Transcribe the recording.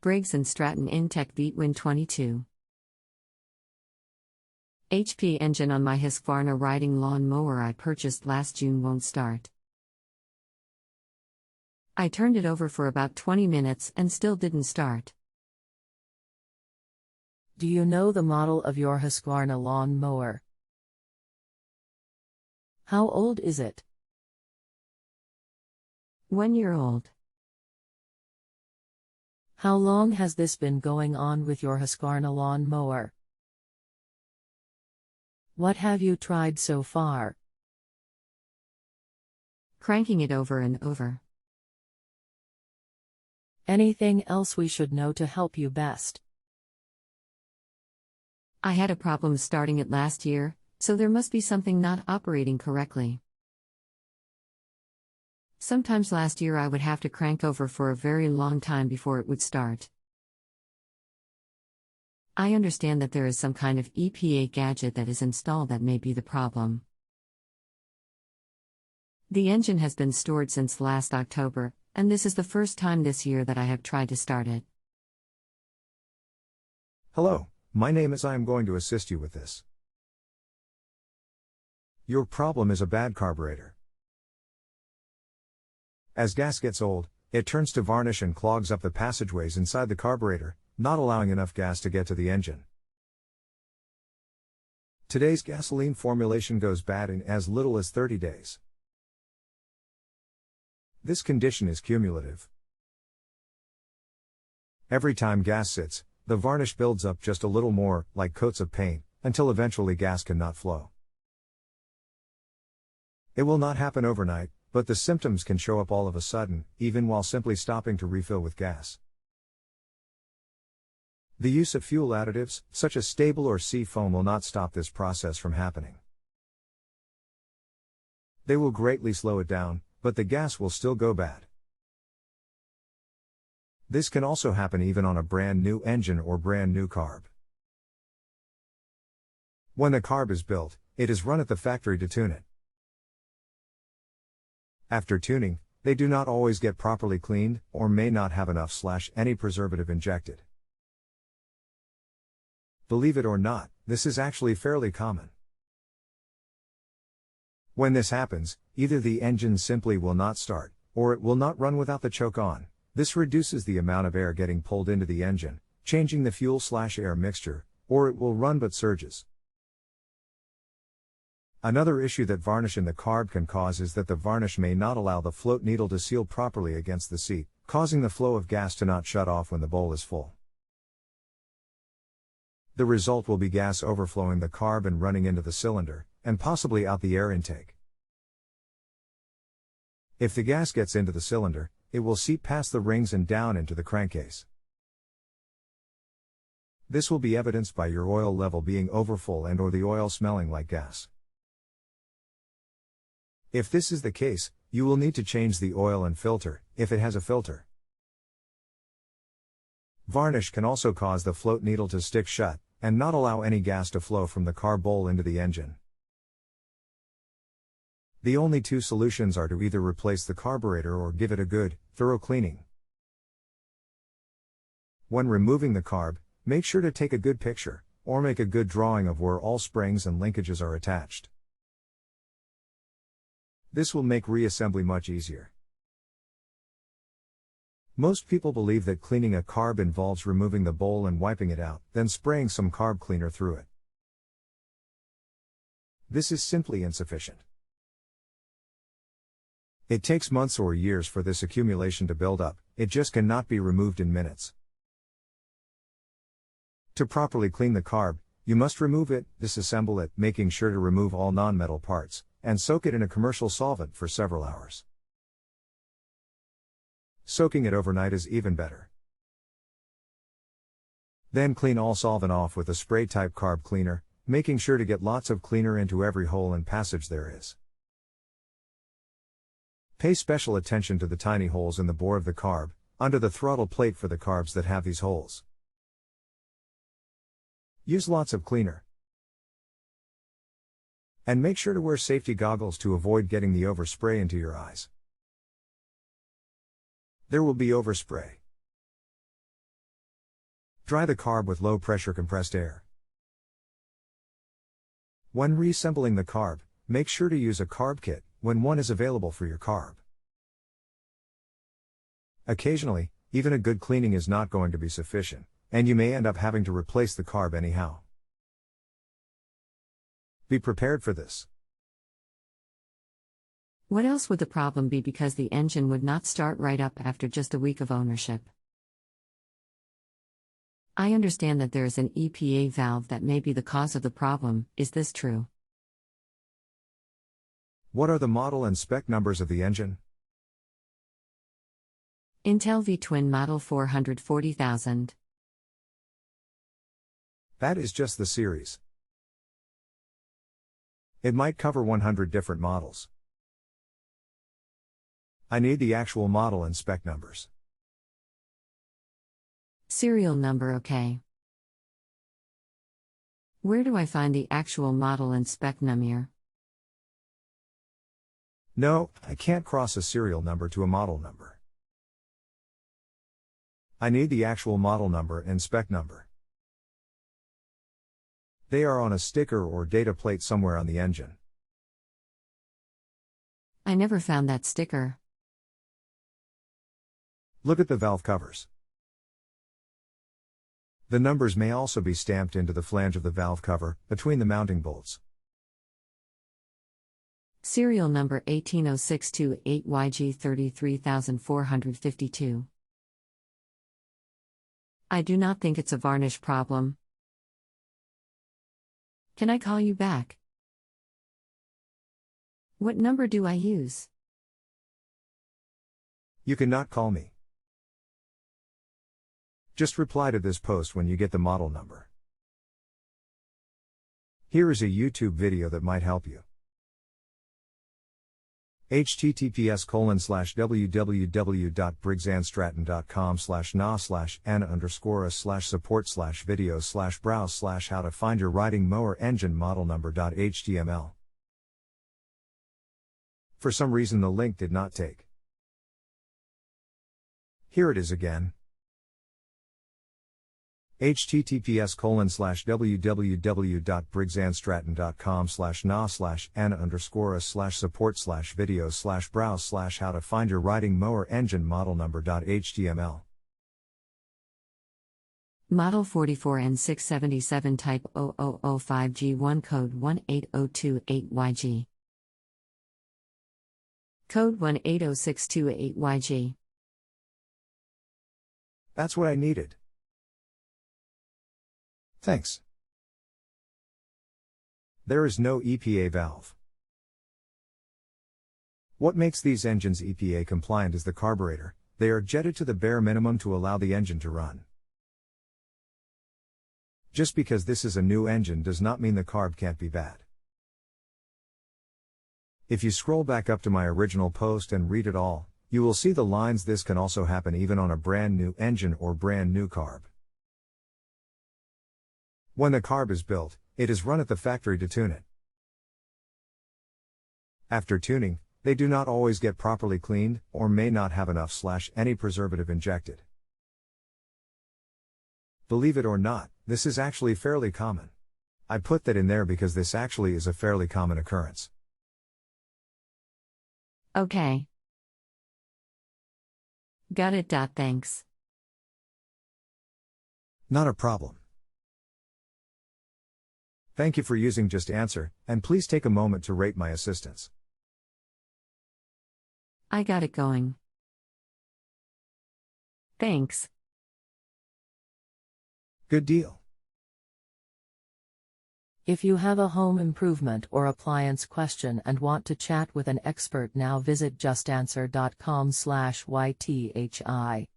Briggs Stratton INTEK Beatwin 22. HP engine on my Husqvarna riding lawn mower I purchased last June won't start. I turned it over for about 20 minutes and still didn't start. Do you know the model of your Husqvarna lawn mower? How old is it? 1 year old. How long has this been going on with your Husqvarna lawn mower? What have you tried so far? Cranking it over and over. Anything else we should know to help you best? I had a problem starting it last year, so there must be something not operating correctly. Sometimes last year I would have to crank over for a very long time before it would start. I understand that there is some kind of EPA gadget that is installed that may be the problem. The engine has been stored since last October, and this is the first time this year that I have tried to start it. Hello, my name is I am going to assist you with this. Your problem is a bad carburetor. As gas gets old, it turns to varnish and clogs up the passageways inside the carburetor, not allowing enough gas to get to the engine. Today's gasoline formulation goes bad in as little as 30 days. This condition is cumulative. Every time gas sits, the varnish builds up just a little more, like coats of paint, until eventually gas cannot flow. It will not happen overnight, but the symptoms can show up all of a sudden, even while simply stopping to refill with gas. The use of fuel additives, such as stable or sea foam, will not stop this process from happening. They will greatly slow it down, but the gas will still go bad. This can also happen even on a brand new engine or brand new carb. When the carb is built, it is run at the factory to tune it. After tuning, they do not always get properly cleaned, or may not have enough/any preservative injected. Believe it or not, this is actually fairly common. When this happens, either the engine simply will not start, or it will not run without the choke on. This reduces the amount of air getting pulled into the engine, changing the fuel/air mixture, or it will run but surges. Another issue that varnish in the carb can cause is that the varnish may not allow the float needle to seal properly against the seat, causing the flow of gas to not shut off when the bowl is full. The result will be gas overflowing the carb and running into the cylinder, and possibly out the air intake. If the gas gets into the cylinder, it will seep past the rings and down into the crankcase. This will be evidenced by your oil level being overfull and/or the oil smelling like gas. If this is the case, you will need to change the oil and filter, if it has a filter. Varnish can also cause the float needle to stick shut, and not allow any gas to flow from the carb bowl into the engine. The only two solutions are to either replace the carburetor or give it a good, thorough cleaning. When removing the carb, make sure to take a good picture, or make a good drawing of where all springs and linkages are attached. This will make reassembly much easier. Most people believe that cleaning a carb involves removing the bowl and wiping it out, then spraying some carb cleaner through it. This is simply insufficient. It takes months or years for this accumulation to build up, it just cannot be removed in minutes. To properly clean the carb, you must remove it, disassemble it, making sure to remove all non-metal parts, and soak it in a commercial solvent for several hours. Soaking it overnight is even better. Then clean all solvent off with a spray-type carb cleaner, making sure to get lots of cleaner into every hole and passage there is. Pay special attention to the tiny holes in the bore of the carb, under the throttle plate for the carbs that have these holes. Use lots of cleaner. And make sure to wear safety goggles to avoid getting the overspray into your eyes. There will be overspray. Dry the carb with low pressure compressed air. When reassembling the carb, make sure to use a carb kit when one is available for your carb. Occasionally, even a good cleaning is not going to be sufficient, and you may end up having to replace the carb anyhow. Be prepared for this. What else would the problem be because the engine would not start right up after just a week of ownership? I understand that there is an EPA valve that may be the cause of the problem. Is this true? What are the model and spec numbers of the engine? Intel V-twin model 440,000. That is just the series. It might cover 100 different models. I need the actual model and spec numbers. Serial number, okay. Where do I find the actual model and spec number? No, I can't cross a serial number to a model number. I need the actual model number and spec number. They are on a sticker or data plate somewhere on the engine. I never found that sticker. Look at the valve covers. The numbers may also be stamped into the flange of the valve cover, between the mounting bolts. Serial number 18062-8YG 33452. I do not think it's a varnish problem. Can I call you back? What number do I use? You cannot call me. Just reply to this post when you get the model number. Here is a YouTube video that might help you. https://www.briggsanstratton.com/na/support/videos/browse/how to find your riding mower engine model number.html. For some reason the link did not take. Here it is again. https://www.briggsanstratton.com/na/support/videos/browse/how to find your riding mower engine model number.html. Model 44N677 Type 0005G1 Code 18028YG. Code 1806228YG. That's what I needed. Thanks. There is no EPA valve. What makes these engines EPA compliant is the carburetor. They are jetted to the bare minimum to allow the engine to run. Just because this is a new engine does not mean the carb can't be bad. If you scroll back up to my original post and read it all, you will see the lines. This can also happen even on a brand new engine or brand new carb. When the carb is built, it is run at the factory to tune it. After tuning, they do not always get properly cleaned, or may not have enough/any preservative injected. Believe it or not, this is actually fairly common. I put that in there because this actually is a fairly common occurrence. Okay. Got it. Thanks. Not a problem. Thank you for using JustAnswer, and please take a moment to rate my assistance. I got it going. Thanks. Good deal. If you have a home improvement or appliance question and want to chat with an expert now, visit justanswer.com/ythi.